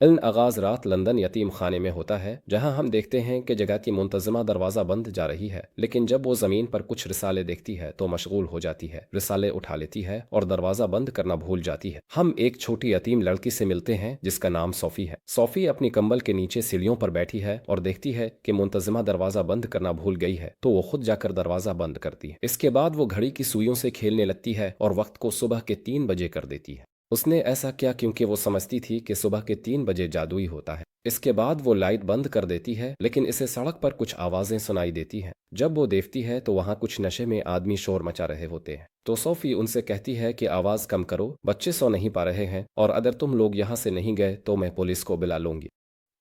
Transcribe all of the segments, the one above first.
Film आगाज रात London यतीम खाने में होता है, जहां हम देखते हैं कि जगह की मुंतजमा दरवाज़ा बंद जा रही है, लेकिन जब वो ज़मीन पर कुछ रिसाले देखती है तो मशगूल हो जाती है। रिसाले उठा लेती है और दरवाज़ा बंद करना भूल जाती है। हम एक छोटी यतीम लड़की से मिलते हैं जिसका नाम सोफ़ी है। सोफ़ी अपनी कंबल के नीचे सीढ़ियों पर बैठी है और देखती है कि मुंतजमा दरवाज़ा बंद करना भूल गई है, तो वो खुद जाकर दरवाज़ा बंद करती है। इसके बाद वो घड़ी की सुइयों से खेलने लगती है और वक्त को सुबह के 3 बजे कर देती है। उसने ऐसा किया क्योंकि वो समझती थी कि सुबह के 3 बजे जादुई होता है। इसके बाद वो लाइट बंद कर देती है, लेकिन इसे सड़क पर कुछ आवाजें सुनाई देती हैं। जब वो देखती है तो वहाँ कुछ नशे में आदमी शोर मचा रहे होते हैं। तो सोफी उनसे कहती है कि आवाज कम करो, बच्चे सो नहीं पा रहे हैं और अगर तुम लोग यहाँ से नहीं गए तो मैं पुलिस को बुला लूंगी।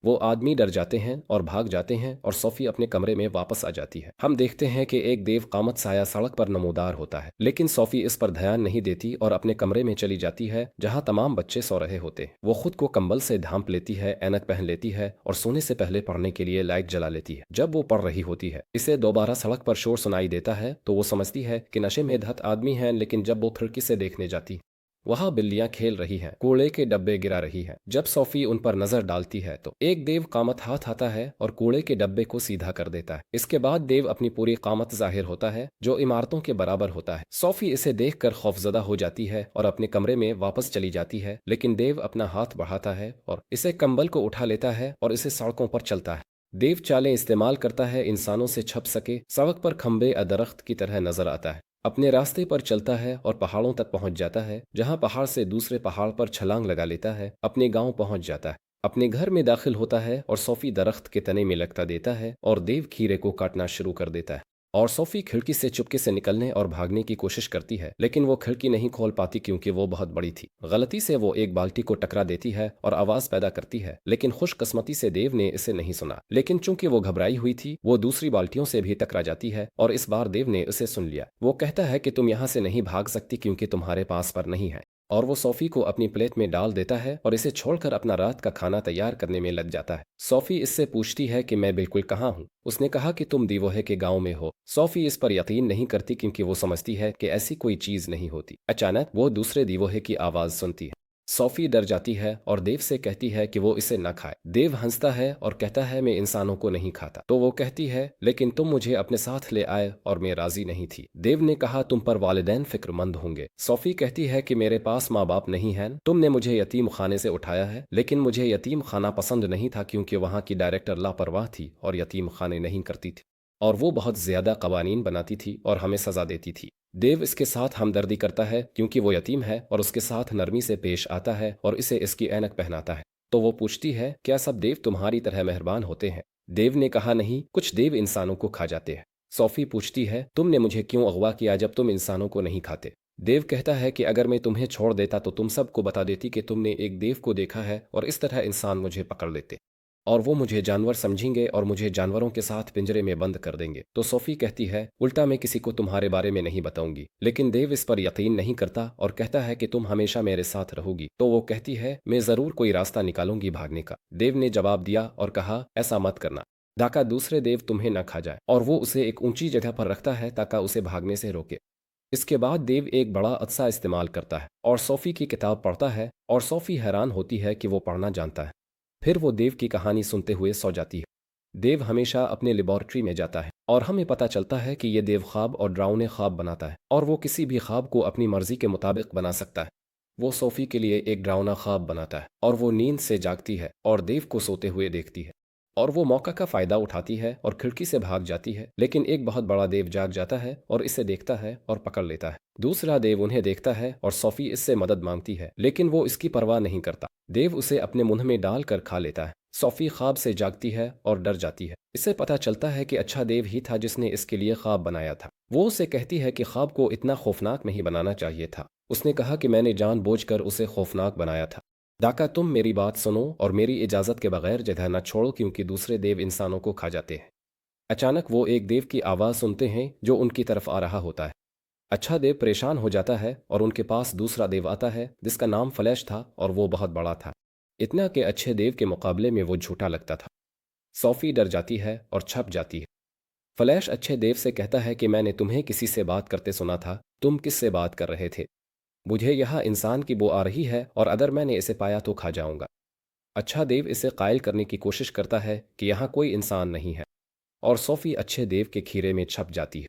वो आदमी डर जाते हैं और भाग जाते हैं और सोफी अपने कमरे में वापस आ जाती है। हम देखते हैं कि एक देव कामत साया सड़क पर नमूदार होता है, लेकिन सोफी इस पर ध्यान नहीं देती और अपने कमरे में चली जाती है जहां तमाम बच्चे सो रहे होते हैं। वो खुद को कंबल से ढांप लेती है, ऐनक पहन लेती है और सोने से पहले पढ़ने के लिए लाइट जला लेती है। जब वो पढ़ रही होती है, इसे दोबारा सड़क पर शोर सुनाई देता है तो वो समझती है कि नशे में धत आदमी है, लेकिन जब वो खिड़की से देखने जाती वहां बिल्लियां खेल रही हैं, कूड़े के डब्बे गिरा रही हैं। जब सोफी उन पर नजर डालती है तो एक देव कामत हाथ आता है और कूड़े के डब्बे को सीधा कर देता है। इसके बाद देव अपनी पूरी कामत जाहिर होता है जो इमारतों के बराबर होता है। सोफी इसे देखकर खौफजदा हो जाती है और अपने कमरे में वापस चली जाती है, लेकिन देव अपना हाथ बढ़ाता है और इसे कंबल को उठा लेता है और इसे सड़कों पर चलता है। देव चालें इस्तेमाल करता है इंसानों से छप सके। सड़क पर खंबे दरख्त की तरह नजर आता है। अपने रास्ते पर चलता है और पहाड़ों तक पहुंच जाता है, जहां पहाड़ से दूसरे पहाड़ पर छलांग लगा लेता है। अपने गांव पहुंच जाता है, अपने घर में दाखिल होता है और सोफी दरख्त के तने में लगता देता है और देव खीरे को काटना शुरू कर देता है। और सोफी खिड़की से चुपके से निकलने और भागने की कोशिश करती है, लेकिन वो खिड़की नहीं खोल पाती क्योंकि वो बहुत बड़ी थी। गलती से वो एक बाल्टी को टकरा देती है और आवाज पैदा करती है, लेकिन खुशकिस्मती से देव ने इसे नहीं सुना। लेकिन चूंकि वो घबराई हुई थी, वो दूसरी बाल्टियों से भी टकरा जाती है और इस बार देव ने इसे सुन लिया। वो कहता है कि तुम यहाँ से नहीं भाग सकती क्योंकि तुम्हारे पास पर नहीं है। और वो सोफी को अपनी प्लेट में डाल देता है और इसे छोड़कर अपना रात का खाना तैयार करने में लग जाता है। सोफी इससे पूछती है कि मैं बिल्कुल कहाँ हूँ। उसने कहा कि तुम दीवोहे के गांव में हो। सोफी इस पर यकीन नहीं करती क्योंकि वो समझती है कि ऐसी कोई चीज नहीं होती। अचानक वो दूसरे दीवोहे की आवाज सुनती है। सोफी डर जाती है और देव से कहती है कि वो इसे न खाए। देव हंसता है और कहता है मैं इंसानों को नहीं खाता। तो वो कहती है लेकिन तुम मुझे अपने साथ ले आए और मैं राजी नहीं थी। देव ने कहा तुम पर वालिदैन फिक्रमंद होंगे। सोफी कहती है कि मेरे पास माँ बाप नहीं है। तुमने मुझे यतीम खाने से उठाया है, लेकिन मुझे यतीम खाना पसंद नहीं था क्योंकि वहाँ की डायरेक्टर लापरवाह थी और यतीम खाने नहीं करती थी और वो बहुत ज्यादा कवानीन बनाती थी और हमें सजा देती थी। देव इसके साथ हमदर्दी करता है क्योंकि वो यतीम है और उसके साथ नरमी से पेश आता है और इसे इसकी ऐनक पहनाता है। तो वो पूछती है क्या सब देव तुम्हारी तरह मेहरबान होते हैं? देव ने कहा नहीं, कुछ देव इंसानों को खा जाते हैं। सोफी पूछती है तुमने मुझे क्यों अगवा किया जब तुम इंसानों को नहीं खाते? देव कहता है कि अगर मैं तुम्हें छोड़ देता तो तुम सबको बता देती कि तुमने एक देव को देखा है और इस तरह इंसान मुझे पकड़ लेते और वो मुझे जानवर समझेंगे और मुझे जानवरों के साथ पिंजरे में बंद कर देंगे। तो सोफी कहती है उल्टा मैं किसी को तुम्हारे बारे में नहीं बताऊंगी। लेकिन देव इस पर यकीन नहीं करता और कहता है कि तुम हमेशा मेरे साथ रहोगी। तो वो कहती है मैं जरूर कोई रास्ता निकालूंगी भागने का। देव ने जवाब दिया और कहा ऐसा मत करना, ताकि दूसरे देव तुम्हें न खा जाए। और वो उसे एक ऊंची जगह पर रखता है ताकि उसे भागने से रोके। इसके बाद देव एक बड़ा अदसा इस्तेमाल करता है और सोफी की किताब पढ़ता है और सोफी हैरान होती है कि वो पढ़ना जानता है। फिर वो देव की कहानी सुनते हुए सो जाती है। देव हमेशा अपने लेबोरेटरी में जाता है और हमें पता चलता है कि ये देव ख्वाब और डरावने ख्वाब बनाता है और वो किसी भी ख्वाब को अपनी मर्जी के मुताबिक बना सकता है। वो सोफी के लिए एक डरावना ख्वाब बनाता है और वो नींद से जागती है और देव को सोते हुए देखती है और वो मौका का फायदा उठाती है और खिड़की से भाग जाती है। लेकिन एक बहुत बड़ा देव जाग जाता है और इसे देखता है और पकड़ लेता है। दूसरा देव उन्हें देखता है और सोफी इससे मदद मांगती है, लेकिन वो इसकी परवाह नहीं करता। देव उसे अपने मुंह में डाल कर खा लेता है। सोफी ख्वाब से जागती है और डर जाती है। इसे पता चलता है कि अच्छा देव ही था जिसने इसके लिए ख्वाब बनाया था। वो उसे कहती है कि ख्वाब को इतना खौफनाक नहीं बनाना चाहिए था। उसने कहा कि मैंने जानबूझकर उसे खौफनाक बनाया था। दाका तुम मेरी बात सुनो और मेरी इजाज़त के बगैर जगह न छोड़ो क्योंकि दूसरे देव इंसानों को खा जाते हैं। अचानक वो एक देव की आवाज़ सुनते हैं जो उनकी तरफ आ रहा होता है। अच्छा देव परेशान हो जाता है और उनके पास दूसरा देव आता है जिसका नाम फ्लैश था और वो बहुत बड़ा था, इतना कि अच्छे देव के मुकाबले में वो झूठा लगता था। सोफी डर जाती है और छप जाती है। फ्लैश अच्छे देव से कहता है कि मैंने तुम्हें किसी से बात करते सुना था, तुम किससे बात कर रहे थे? मुझे यहाँ इंसान की बो आ रही है और अगर मैंने इसे पाया तो खा जाऊंगा। अच्छा देव इसे कायल करने की कोशिश करता है कि यहाँ कोई इंसान नहीं है, और सोफी अच्छे देव के खीरे में छप जाती है।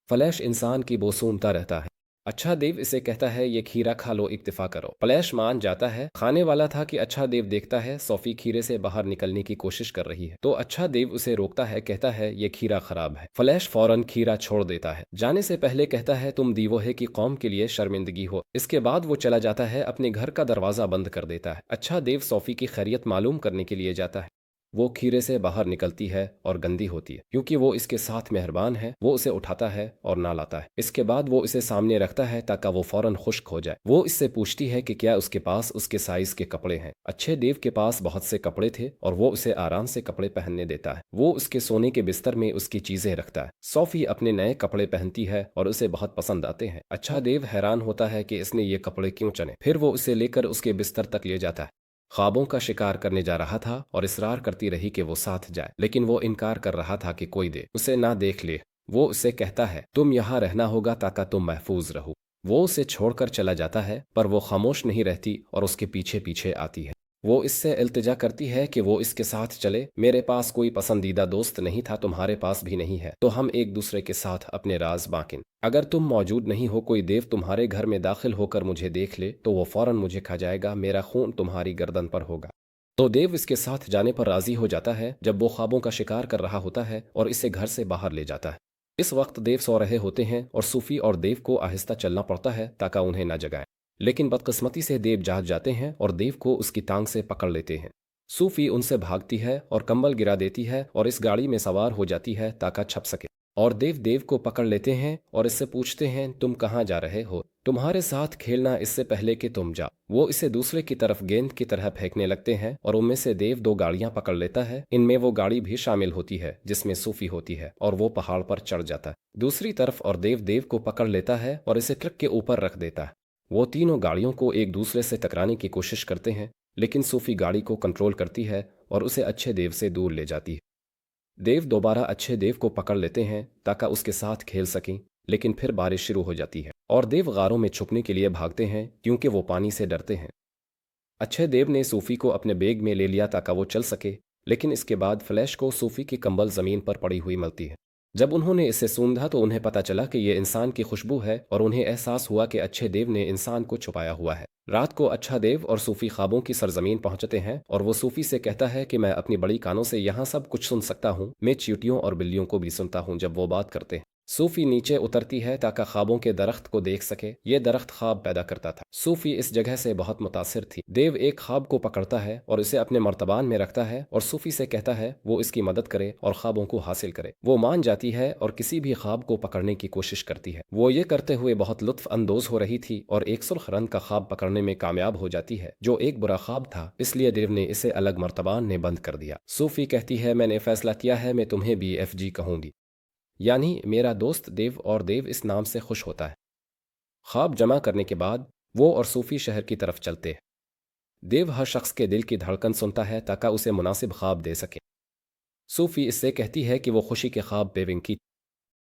फ्लैश इंसान की बो सूंघता रहता है। अच्छा देव इसे कहता है ये खीरा खा लो, इक्तिफा करो। फ्लैश मान जाता है। खाने वाला था कि अच्छा देव देखता है सोफी खीरे से बाहर निकलने की कोशिश कर रही है, तो अच्छा देव उसे रोकता है, कहता है ये खीरा खराब है। फ्लैश फौरन खीरा छोड़ देता है। जाने से पहले कहता है तुम दीवोहे की कौम के लिए शर्मिंदगी हो। इसके बाद वो चला जाता है, अपने घर का दरवाजा बंद कर देता है। अच्छा देव सोफी की खैरियत मालूम करने के लिए जाता है। वो खीरे से बाहर निकलती है और गंदी होती है। क्योंकि वो इसके साथ मेहरबान है, वो उसे उठाता है और नहलाता है। इसके बाद वो इसे सामने रखता है ताकि वो फौरन खुश्क हो जाए। वो इससे पूछती है कि क्या उसके पास उसके साइज के कपड़े हैं। अच्छे देव के पास बहुत से कपड़े थे और वो उसे आराम से कपड़े पहनने देता है। वो उसके सोने के बिस्तर में उसकी चीजें रखता है। सोफी अपने नए कपड़े पहनती है और उसे बहुत पसंद आते हैं। अच्छा देव हैरान होता है कि इसने ये कपड़े क्यों चुने। फिर वो उसे लेकर उसके बिस्तर तक ले जाता है। ख्वाबों का शिकार करने जा रहा था और इसरार करती रही कि वो साथ जाए, लेकिन वो इनकार कर रहा था कि कोई दे उसे ना देख ले। वो उसे कहता है तुम यहाँ रहना होगा ताकि तुम महफूज रहो। वो उसे छोड़कर चला जाता है, पर वो खामोश नहीं रहती और उसके पीछे पीछे आती है। वो इससे इल्तिजा करती है कि वो इसके साथ चले। मेरे पास कोई पसंदीदा दोस्त नहीं था, तुम्हारे पास भी नहीं है, तो हम एक दूसरे के साथ अपने राज बांटें। अगर तुम मौजूद नहीं हो, कोई देव तुम्हारे घर में दाखिल होकर मुझे देख ले तो वो फौरन मुझे खा जाएगा, मेरा खून तुम्हारी गर्दन पर होगा। तो देव इसके साथ जाने पर राजी हो जाता है जब वो ख्वाबों का शिकार कर रहा होता है और इसे घर से बाहर ले जाता है। इस वक्त देव सो रहे होते हैं और सूफी और देव को आहिस्ता चलना पड़ता है ताकि उन्हें न जगाए। लेकिन बदकिस्मती से देव जाग जाते हैं और देव को उसकी टांग से पकड़ लेते हैं। सूफी उनसे भागती है और कंबल गिरा देती है और इस गाड़ी में सवार हो जाती है ताकि छप सके। और देव देव को पकड़ लेते हैं और इससे पूछते हैं तुम कहाँ जा रहे हो, तुम्हारे साथ खेलना इससे पहले कि तुम जाओ। वो इसे दूसरे की तरफ गेंद की तरह फेंकने लगते हैं और उनमें से देव दो गाड़ियां पकड़ लेता है। इनमें वो गाड़ी भी शामिल होती है जिसमें सूफी होती है और वो पहाड़ पर चढ़ जाता है दूसरी तरफ, और देव देव को पकड़ लेता है और इसे ट्रक के ऊपर रख देता है। वो तीनों गाड़ियों को एक दूसरे से टकराने की कोशिश करते हैं, लेकिन सूफी गाड़ी को कंट्रोल करती है और उसे अच्छे देव से दूर ले जाती है। देव दोबारा अच्छे देव को पकड़ लेते हैं ताकि उसके साथ खेल सकें, लेकिन फिर बारिश शुरू हो जाती है और देव गारों में छुपने के लिए भागते हैं क्योंकि वो पानी से डरते हैं। अच्छे देव ने सूफी को अपने बैग में ले लिया ताकि वो चल सके, लेकिन इसके बाद फ्लैश को सूफी की कंबल जमीन पर पड़ी हुई मिलती है। जब उन्होंने इसे सूंघा तो उन्हें पता चला कि ये इंसान की खुशबू है और उन्हें एहसास हुआ कि अच्छे देव ने इंसान को छुपाया हुआ है। रात को अच्छा देव और सूफी ख्वाबों की सरजमीन पहुंचते हैं और वो सूफी से कहता है कि मैं अपनी बड़ी कानों से यहाँ सब कुछ सुन सकता हूँ, मैं चींटियों और बिल्लियों को भी सुनता हूँ जब वो बात करते हैं। सूफी नीचे उतरती है ताकि ख्वाबों के दरख्त को देख सके। ये दरख्त ख्वाब पैदा करता था। सूफी इस जगह से बहुत मुतासिर थी। देव एक ख्वाब को पकड़ता है और इसे अपने मर्तबान में रखता है और सूफी से कहता है वो इसकी मदद करे और ख्वाबों को हासिल करे। वो मान जाती है और किसी भी ख्वाब को पकड़ने की कोशिश करती है। वो ये करते हुए बहुत लुत्फ अंदोज हो रही थी और एक सुर्ख रंग का ख्वाब पकड़ने में कामयाब हो जाती है जो एक बुरा ख्वाब था, इसलिए देव ने इसे अलग मर्तबान ने बंद कर दिया। सूफी कहती है मैंने फैसला किया है, मैं तुम्हें BFG कहूंगी, यानी मेरा दोस्त देव, और देव इस नाम से खुश होता है। ख्वाब जमा करने के बाद वो और सूफी शहर की तरफ चलते हैं। देव हर शख्स के दिल की धड़कन सुनता है ताकि उसे मुनासिब ख्वाब दे सके। सूफी इससे कहती है कि वो खुशी के ख्वाब बेविंग की।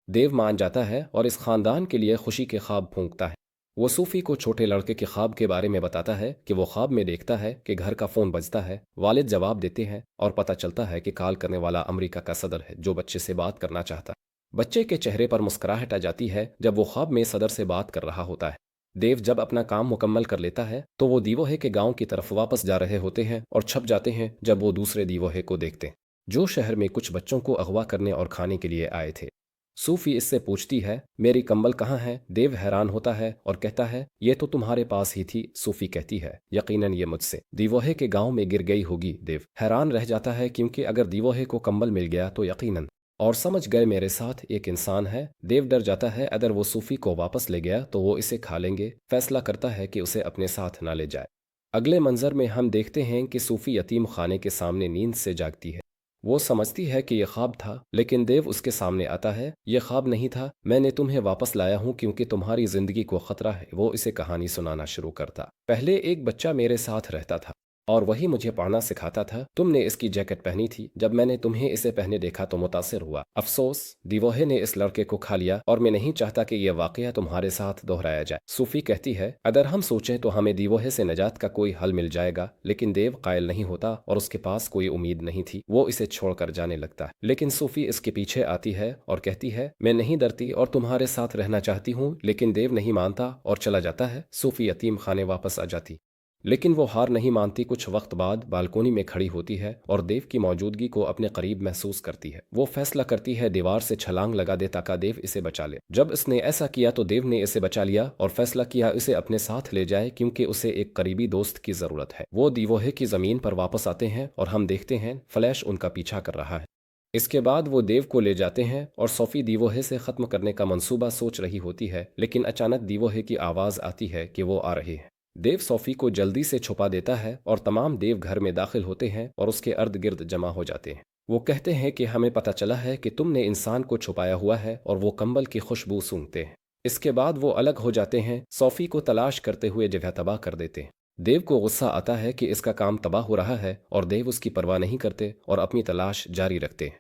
देव मान जाता है और इस खानदान के लिए खुशी के ख्वाब फूंकता है। वो सूफी को छोटे लड़के के ख्वाब के बारे में बताता है कि वो ख्वाब में देखता है कि घर का फोन बजता है, वालिद जवाब देते हैं और पता चलता है कि कॉल करने वाला अमेरिका का सदर है जो बच्चे से बात करना चाहता है। बच्चे के चेहरे पर मुस्कुराहट आ जाती है जब वो ख्वाब में सदर से बात कर रहा होता है। देव जब अपना काम मुकम्मल कर लेता है तो वो दीवोहे के गांव की तरफ वापस जा रहे होते हैं और छप जाते हैं जब वो दूसरे दीवोहे को देखते हैं जो शहर में कुछ बच्चों को अगवा करने और खाने के लिए आए थे। सूफी इससे पूछती है मेरी कंबल कहाँ है। देव हैरान होता है और कहता है ये तो तुम्हारे पास ही थी। सूफी कहती है यकीनन ये मुझसे दीवोहे के गांव में गिर गई होगी। देव हैरान रह जाता है क्योंकि अगर दीवोहे को कंबल मिल गया तो यकीनन, और समझ गए मेरे साथ एक इंसान है। देव डर जाता है अगर वो सूफी को वापस ले गया तो वो इसे खा लेंगे। फैसला करता है कि उसे अपने साथ ना ले जाए। अगले मंजर में हम देखते हैं कि सूफी यतीम खाने के सामने नींद से जागती है। वो समझती है कि यह ख्वाब था, लेकिन देव उसके सामने आता है। यह ख्वाब नहीं था, मैंने तुम्हें वापस लाया हूँ क्योंकि तुम्हारी जिंदगी को खतरा है। वो इसे कहानी सुनाना शुरू करता। पहले एक बच्चा मेरे साथ रहता था और वही मुझे पढ़ना सिखाता था। तुमने इसकी जैकेट पहनी थी, जब मैंने तुम्हें इसे पहने देखा तो मुतासिर हुआ। अफसोस, दीवोहे ने इस लड़के को खा लिया और मैं नहीं चाहता कि यह वाकया तुम्हारे साथ दोहराया जाए। सूफी कहती है, अगर हम सोचें तो हमें दीवोहे से निजात का कोई हल मिल जाएगा, लेकिन देव कायल नहीं होता और उसके पास कोई उम्मीद नहीं थी। वो इसे छोड़कर जाने लगता है, लेकिन सूफी इसके पीछे आती है और कहती है, मैं नहीं डरती और तुम्हारे साथ रहना चाहती हूँ, लेकिन देव नहीं मानता और चला जाता है। सूफी यतीम खाने वापस आ जाती, लेकिन वो हार नहीं मानती। कुछ वक्त बाद बालकोनी में खड़ी होती है और देव की मौजूदगी को अपने करीब महसूस करती है। वो फैसला करती है दीवार से छलांग लगा दे ताकि देव इसे बचा ले। जब इसने ऐसा किया तो देव ने इसे बचा लिया और फैसला किया इसे अपने साथ ले जाए, क्योंकि उसे एक करीबी दोस्त की जरूरत है। वो दीवोहे की जमीन पर वापस आते हैं और हम देखते हैं फ्लैश उनका पीछा कर रहा है। इसके बाद वो देव को ले जाते हैं और सोफी दीवोहे से खत्म करने का मंसूबा सोच रही होती है, लेकिन अचानक दीवोहे की आवाज आती है कि वो आ रही है। देव सोफी को जल्दी से छुपा देता है और तमाम देव घर में दाखिल होते हैं और उसके अर्द गिर्द जमा हो जाते हैं। वो कहते हैं कि हमें पता चला है कि तुमने इंसान को छुपाया हुआ है, और वो कंबल की खुशबू सूंघते हैं। इसके बाद वो अलग हो जाते हैं, सोफी को तलाश करते हुए जगह तबाह कर देते हैं। देव को गुस्सा आता है कि इसका काम तबाह हो रहा है और देव उसकी परवाह नहीं करते और अपनी तलाश जारी रखते हैं।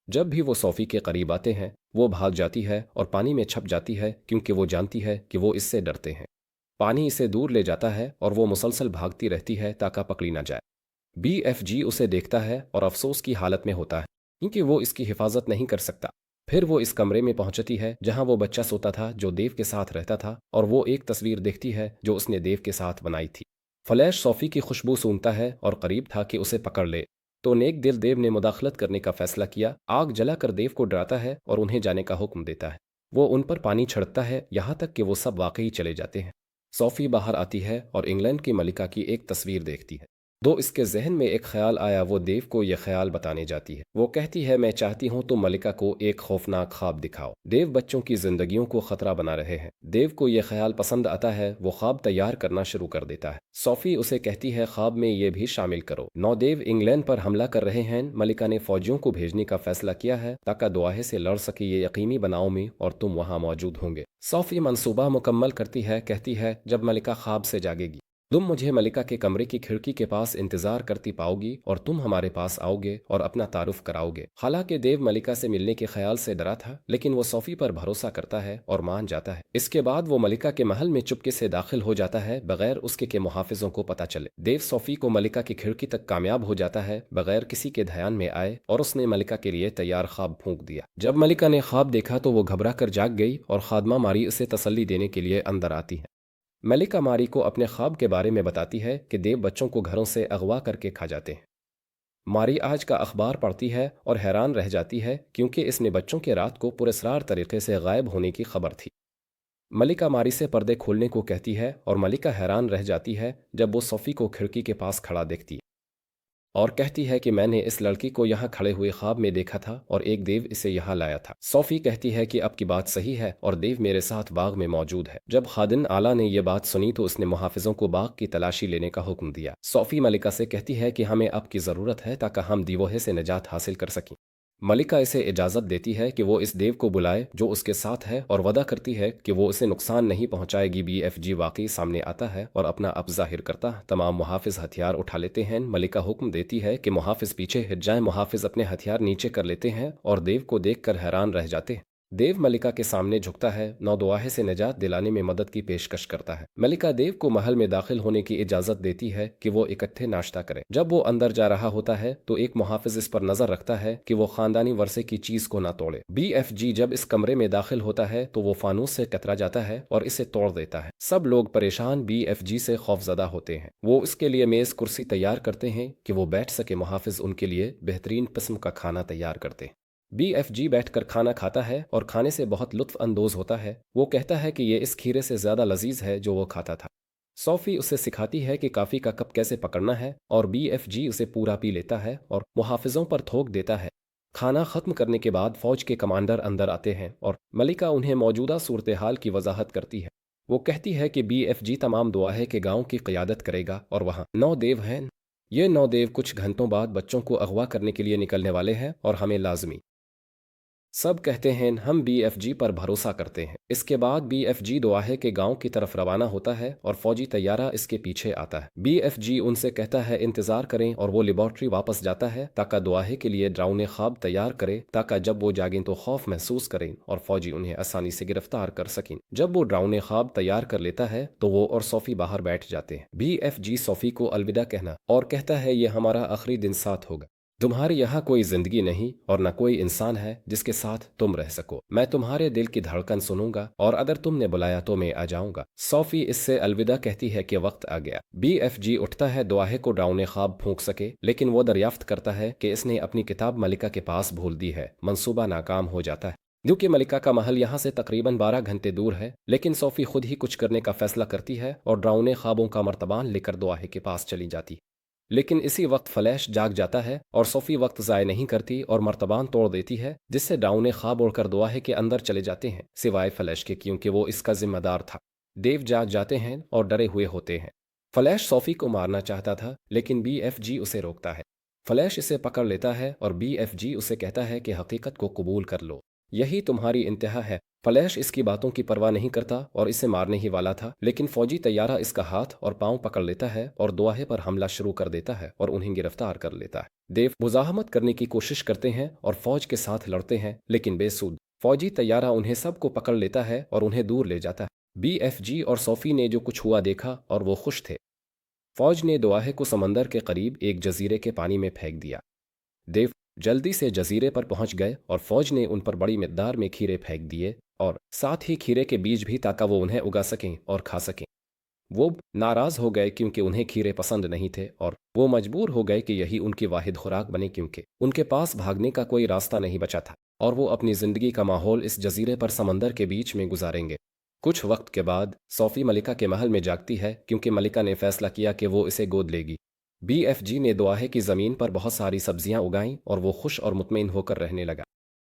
जब भी वो सोफी के करीब आते हैं वो भाग जाती है और पानी में छप जाती है, क्योंकि वो जानती है कि वो इससे डरते हैं। पानी इसे दूर ले जाता है और वो मुसलसल भागती रहती है ताकि पकड़ी ना जाए। BFG उसे देखता है और अफसोस की हालत में होता है, क्योंकि वो इसकी हिफाजत नहीं कर सकता। फिर वो इस कमरे में पहुंचती है जहां वो बच्चा सोता था जो देव के साथ रहता था, और वो एक तस्वीर देखती है जो उसने देव के साथ बनाई थी। फ्लैश सोफी की खुशबू सूंघता है और करीब था कि उसे पकड़ ले, तो नेक दिल देव ने मुदाखलत करने का फैसला किया। आग जलाकर देव को डराता है और उन्हें जाने का हुक्म देता है। वो उन पर पानी छिड़कता है यहाँ तक कि वो सब वाकई चले जाते हैं। सोफी बाहर आती है और इंग्लैंड की मलिका की एक तस्वीर देखती है। दो इसके जहन में एक ख्याल आया, वो देव को यह ख्याल बताने जाती है। वो कहती है, मैं चाहती हूँ तुम मलिका को एक खौफनाक ख्वाब दिखाओ। देव बच्चों की जिंदगियों को खतरा बना रहे हैं। देव को यह ख्याल पसंद आता है, वो ख्वाब तैयार करना शुरू कर देता है। सोफी उसे कहती है, ख्वाब में ये भी शामिल करो। नौदेव इंग्लैंड पर हमला कर रहे हैं। मलिका ने फौजियों को भेजने का फैसला किया है ताकि दुआहे से लड़ सके। ये यकीनी बनाओ में और तुम वहाँ मौजूद होंगे। सोफी मंसूबा मुकम्मल करती है, कहती है, जब मलिका ख्वाब से जागेगी तुम मुझे मलिका के कमरे की खिड़की के पास इंतजार करती पाओगी और तुम हमारे पास आओगे और अपना तारुफ कराओगे। हालांकि देव मलिका से मिलने के ख्याल से डरा था, लेकिन वो सोफी पर भरोसा करता है और मान जाता है। इसके बाद वो मलिका के महल में चुपके से दाखिल हो जाता है बगैर उसके के मुहाफिजों को पता चले। देव सोफी को मलिका की खिड़की तक कामयाब हो जाता है बगैर किसी के ध्यान में आए, और उसने मलिका के लिए तैयार ख्वाब फूंक दिया। जब मलिका ने ख्वाब देखा तो वो घबरा कर जाग गई और खादमा मारी उसे तसल्ली देने के लिए अंदर आती है। मलिका मारी को अपने ख्वाब के बारे में बताती है कि देव बच्चों को घरों से अगवा करके खा जाते हैं। मारी आज का अखबार पढ़ती है और हैरान रह जाती है, क्योंकि इसमें बच्चों के रात को पुरस्रार तरीके से गायब होने की खबर थी। मलिका मारी से पर्दे खोलने को कहती है और मलिका हैरान रह जाती है जब वो सोफी को खिड़की के पास खड़ा देखती है और कहती है कि मैंने इस लड़की को यहाँ खड़े हुए ख्वाब में देखा था और एक देव इसे यहाँ लाया था। सोफी कहती है कि अब की बात सही है और देव मेरे साथ बाग में मौजूद है। जब खादिन आला ने यह बात सुनी तो उसने मुहाफिजों को बाग की तलाशी लेने का हुक्म दिया। सोफी मलिका से कहती है कि हमें अब की ज़रूरत है ताकि हम दीवोहे से निजात हासिल कर सकें। मलिका इसे इजाज़त देती है कि वो इस देव को बुलाए जो उसके साथ है, और वादा करती है कि वो उसे नुकसान नहीं पहुंचाएगी। BFG वाकई सामने आता है और अपना अब जाहिर करता है। तमाम मुहाफिज हथियार उठा लेते हैं। मलिका हुक्म देती है कि मुहाफिज पीछे हट जाएं। मुहाफिज अपने हथियार नीचे कर लेते हैं और देव को देखकर हैरान रह जाते हैं। देव मलिका के सामने झुकता है, नौदुआहे से निजात दिलाने में मदद की पेशकश करता है। मलिका देव को महल में दाखिल होने की इजाजत देती है कि वो इकट्ठे नाश्ता करें। जब वो अंदर जा रहा होता है तो एक मुहाफिज इस पर नजर रखता है कि वो खानदानी वर्से की चीज को ना तोड़े। BFG जब इस कमरे में दाखिल होता है तो वो फानूस से कतरा जाता है और इसे तोड़ देता है। सब लोग परेशान BFG से खौफजदा होते हैं। वो उसके लिए मेज कुर्सी तैयार करते हैं कि वो बैठ सके। मुहाफिज उनके लिए बेहतरीन किस्म का खाना तैयार करते हैं। BFG बैठकर खाना खाता है और खाने से बहुत लुत्फ अंदोज होता है। वो कहता है कि ये इस खीरे से ज्यादा लजीज है जो वो खाता था। सोफी उसे सिखाती है कि काफी का कप कैसे पकड़ना है और BFG उसे पूरा पी लेता है और मुहाफिजों पर थोक देता है। खाना खत्म करने के बाद फौज के कमांडर अंदर आते हैं और मलिका उन्हें मौजूदा सूरत हाल की वजाहत करती है। वो कहती है कि BFG तमाम दुआहे के गांव की क़यादत करेगा और वहाँ 9 देव हैं। ये 9 देव कुछ घंटों बाद बच्चों को अगवा करने के लिए निकलने वाले हैं और हमें लाजमी सब कहते हैं हम BFG पर भरोसा करते हैं। इसके बाद BFG दोआहे के गांव की तरफ रवाना होता है और फौजी तैयारा इसके पीछे आता है। BFG उनसे कहता है इंतजार करें और वो लेबॉर्ट्री वापस जाता है ताकि दुआहे के लिए डरावने ख्वाब तैयार करे ताकि जब वो जागें तो खौफ महसूस करें और फौजी उन्हें आसानी से गिरफ्तार कर सकें। जब वो डरावने ख्वाब तैयार कर लेता है तो वो और सोफी बाहर बैठ जाते हैं। BFG सोफी को अलविदा कहना और कहता है ये हमारा आखिरी दिन साथ होगा। तुम्हारे यहाँ कोई जिंदगी नहीं और न कोई इंसान है जिसके साथ तुम रह सको। मैं तुम्हारे दिल की धड़कन सुनूंगा और अगर तुमने बुलाया तो मैं आ जाऊंगा। सोफी इससे अलविदा कहती है कि वक्त आ गया। BFG उठता है दुआहे को डरावने ख्वाब फूंक सके, लेकिन वो दरियाफ्त करता है कि इसने अपनी किताब मलिका के पास भूल दी है। मंसूबा नाकाम हो जाता है क्योंकि मलिका का महल यहाँ से तकरीबन 12 घंटे दूर है। लेकिन सोफी खुद ही कुछ करने का फैसला करती है और डरावने ख्वाबों का मर्तबान लेकर दुआहे के पास चली जाती है। लेकिन इसी वक्त फ्लैश जाग जाता है और सोफी वक्त ज़ाय नहीं करती और मर्तबान तोड़ देती है, जिससे डाउने ख्वाब उड़कर दुआहे के अंदर चले जाते हैं सिवाय फ्लैश के, क्योंकि वो इसका जिम्मेदार था। देव जाग जाते हैं और डरे हुए होते हैं। फ्लैश सोफी को मारना चाहता था लेकिन BFG उसे रोकता है। फ्लैश इसे पकड़ लेता है और BFG उसे कहता है कि हकीकत को कबूल कर लो, यही तुम्हारी इंतहा है। फ्लैश इसकी बातों की परवाह नहीं करता और इसे मारने ही वाला था, लेकिन फौजी तैयारा इसका हाथ और पांव पकड़ लेता है और दुआहे पर हमला शुरू कर देता है और उन्हें गिरफ्तार कर लेता है। देव मुजाहमत करने की कोशिश करते हैं और फौज के साथ लड़ते हैं, लेकिन बेसूद। फौजी तैयारा उन्हें सबको पकड़ लेता है और उन्हें दूर ले जाता है। BFG और सोफी ने जो कुछ हुआ देखा और वो खुश थे। फौज ने दुआहे को समंदर के करीब एक जजीरे के पानी में फेंक दिया। देव जल्दी से जजीरे पर पहुंच गए और फौज ने उन पर बड़ी मिकदार में खीरे फेंक दिए और साथ ही खीरे के बीज भी, ताकि वो उन्हें उगा सकें और खा सकें। वो नाराज हो गए क्योंकि उन्हें खीरे पसंद नहीं थे और वो मजबूर हो गए कि यही उनकी वाहिद खुराक बने, क्योंकि उनके पास भागने का कोई रास्ता नहीं बचा था और वो अपनी जिंदगी का माहौल इस जजीरे पर समंदर के बीच में गुजारेंगे। कुछ वक्त के बाद सोफी मलिका के महल में जागती है क्योंकि मलिका ने फैसला किया कि वो इसे गोद लेगी। BFG ने दुआहे की जमीन पर बहुत सारी सब्जियां उगाईं और वो खुश और मुतमईन होकर रहने लगा।